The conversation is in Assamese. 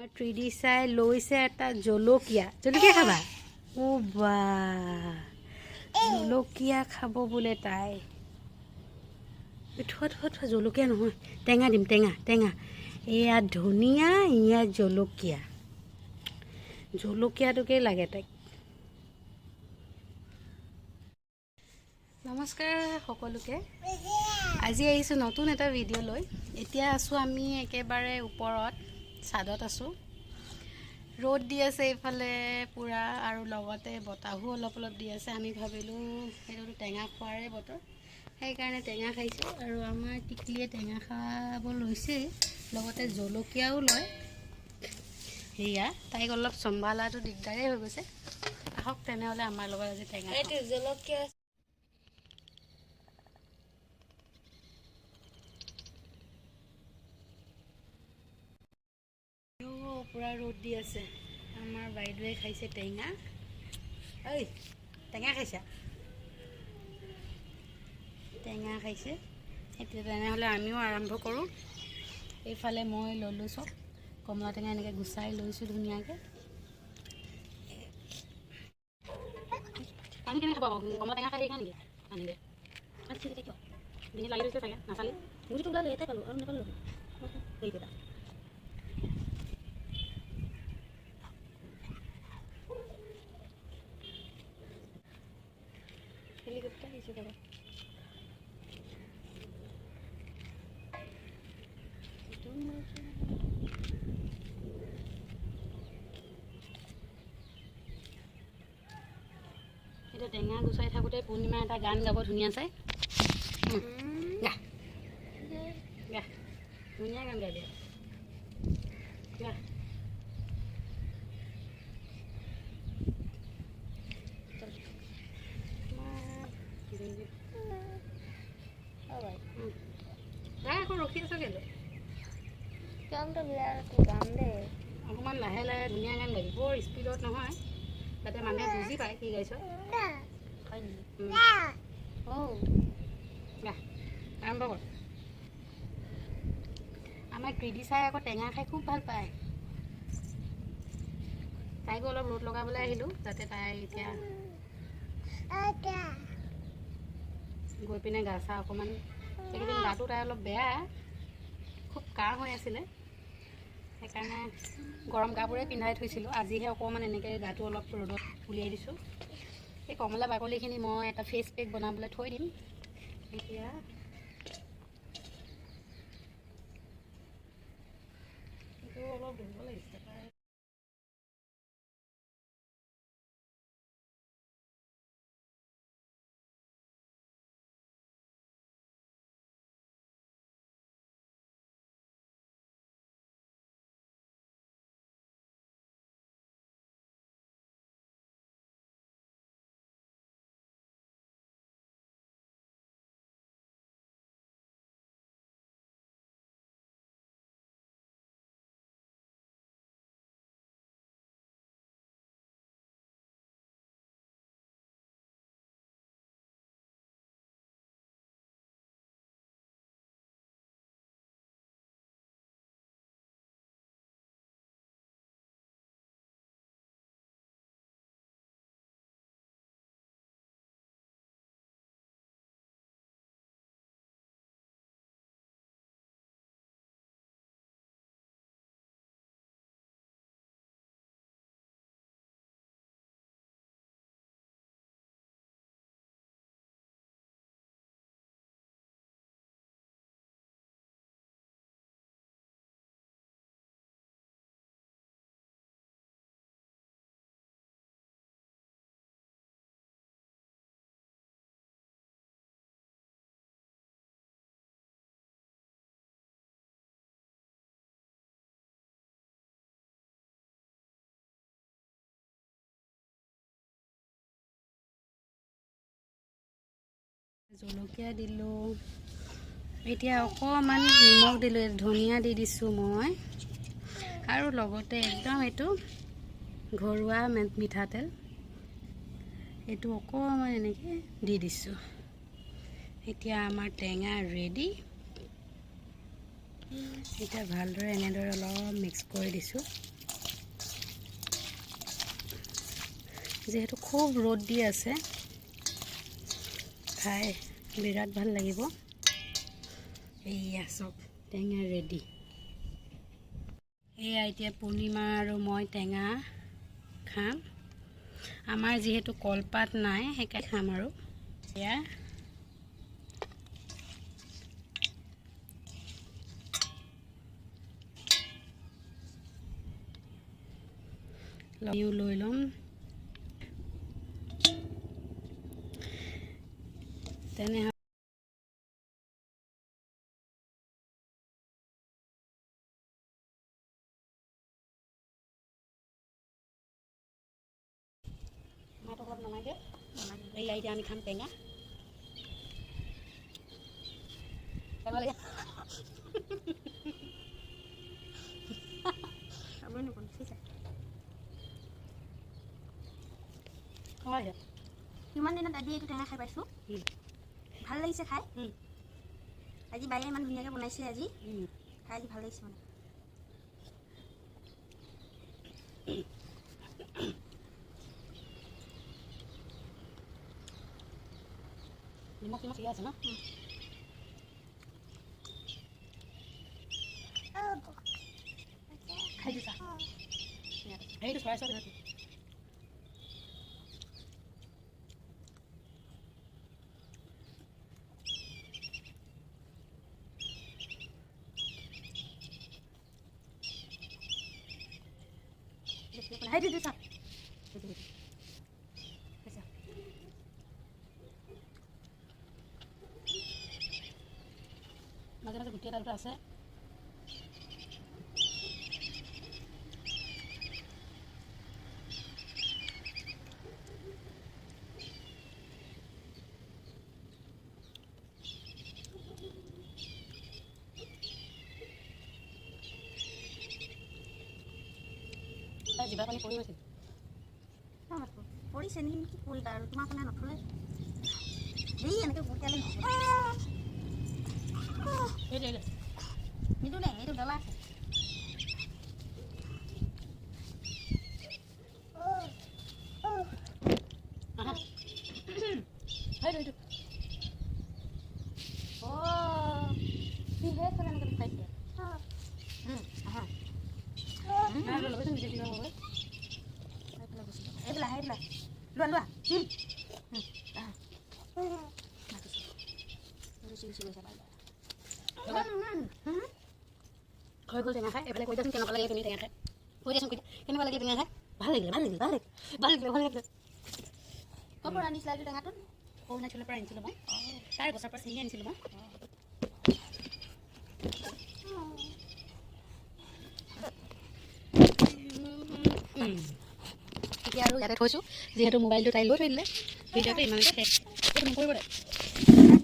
আমাৰ 3D চাই লৈছে এটা জলকীয়া খাবা ও বা জলকীয়া খাব বোলে তাই থোৱা জলকীয়া নহয় টেঙা দিম টেঙা এয়া ধনিয়া এয়া জলকীয়াটোকে লাগে তাইক নমস্কাৰ সকলোকে আজি আহিছোঁ নতুন এটা ভিডিঅ' লৈ এতিয়া আছোঁ আমি একেবাৰে ওপৰত ছাদত আছোঁ ৰ'দ দি আছে এইফালে পুৰা আৰু লগতে বতাহো অলপ দি আছে আমি ভাবিলোঁ এইটো টেঙা খোৱাৰে বতৰ সেইকাৰণে টেঙা খাইছোঁ আৰু আমাৰ টিকলিয়ে টেঙা খাব লৈছে লগতে জলকীয়াও লয় সেয়া তাইক অলপ চম্ভালাটো দিগদাৰেই হৈ গৈছে আহক তেনেহ'লে আমাৰ লগত আজি টেঙা এইটো জলকীয়া পুৰা ৰ'দ দি আছে আমাৰ বাইদেৱে খাইছে টেঙা ঐ টেঙা খাইছে এতিয়া তেনেহ'লে আমিও আৰম্ভ কৰোঁ এইফালে মই ল'লোঁ চব কমলা টেঙা এনেকৈ গুচাই লৈছোঁ ধুনীয়াকৈ পানী কেনেকৈ খাব কমলা টেঙা খাই দেখা নেকি আনিলে ডিঙি লাগি গৈছে চাগে নাচালি গুটিটো ওলালে এটাই পালোঁ আৰু নাপালোঁ সেইকেইটা হেলিকপ্টাৰ আহিছে দাদা এতিয়া টেঙা গুচাই থাকোঁতে পূৰ্ণিমা এটা গান গাব ধুনীয়া চাই গা ধুনীয়া গান গাবি গা আকৌ ৰখি আছো কেলে গানটো গান দে অকণমান লাহে লাহে ধুনীয়া গান গাবি বৰ স্পীডত নহয় যাতে মানুহে বুজি পায় কি গাইছ আৰম্ভ কৰ আমাৰ 3D চাই আকৌ টেঙা খাই খুব ভাল পায় তাইকো অলপ ৰ'দ লগাবলৈ আহিলোঁ যাতে তাই এতিয়া গৈ পিনে গা চা অকণমান এইকেইদিন গাটো তাই অলপ বেয়া খুব কাহ হৈ আছিলে সেইকাৰণে গৰম কাপোৰে পিন্ধাই থৈছিলোঁ আজিহে অকণমান এনেকৈ গাটো অলপ ৰ'দত উলিয়াই দিছোঁ এই কমলা বাকলিখিনি মই এটা ফেচ পেক বনাবলৈ থৈ দিম এতিয়া এইটো অলপ ধুব লাগিছে জলকীয়া দিলোঁ এতিয়া অকণমান নিমখ দিলোঁ ধনিয়া দি দিছোঁ মই আৰু লগতে একদম এইটো ঘৰুৱা মিঠাতেল এইটো অকণমান এনেকৈ দি দিছোঁ এতিয়া আমাৰ টেঙা ৰেডি এতিয়া ভালদৰে এনেদৰে অলপ মিক্স কৰি দিছোঁ যিহেতু খুব ৰ'দ দি আছে, খাই বিৰাট ভাল লাগিব। এইয়া চব টেঙা ৰেডি। এয়া এতিয়া পূৰ্ণিমা আৰু মই টেঙা খাম। আমাৰ যিহেতু কলপাত নাই সেইকাৰণে খাম আৰু এয়া লৈ ল'ম। তেনেহ'লে মাটো অলপ নমাই দিয়ক। এই এতিয়া আমি খাম টেঙা। কিমান দিনত আজি এইটো টেঙা খাই পাইছোঁ, ভাল লাগিছে খাই। আজি বাইয়ে ইমান ধুনীয়াকৈ বনাইছে, আজি খাই ভাল লাগিছে মানে। নিমখ ঠিকে আছে ন? খাই দিছা সেইটো চৰাই চৰাই সেইটো দিছা মাজে মাজে গুটি এটা আছে। জিভা পানী পৰি গৈছিল। পৰিছে নেকি, কি কৰিবা আৰু তোমাৰ কাৰণে নথলে এই এনেকৈ গোটালে নিদো নে, এইটো জ্বলা আছে। এইবিলাক লোৱা লোৱা হৈ গ'ল টেঙা খাই। এইফালে কৈ দিয়াচোন কেনেকুৱা লাগে তুমি টেঙা খাই। কৈ দিয়াচোন কেনেকুৱা লাগে টেঙা খাই। ভাল লাগিলে ভাল লাগিলে ভাল লাগিলে ভাল লাগিলে ভাল লাগিলে। ক'ৰ পৰা আনিছিলা এইটো টেঙাটো? অৰুণাচলৰ পৰা আনিছিলোঁ মই, তাৰ গছৰ পৰা ছিঙি আনিছিলোঁ মই। এতিয়া আৰু ইয়াতে থৈছোঁ, যিহেতু মোবাইলটো তাই লৈ থৈ দিলে। ভিডিঅ'টো ইমানতে শেষ। এইটো নকৰিব দে।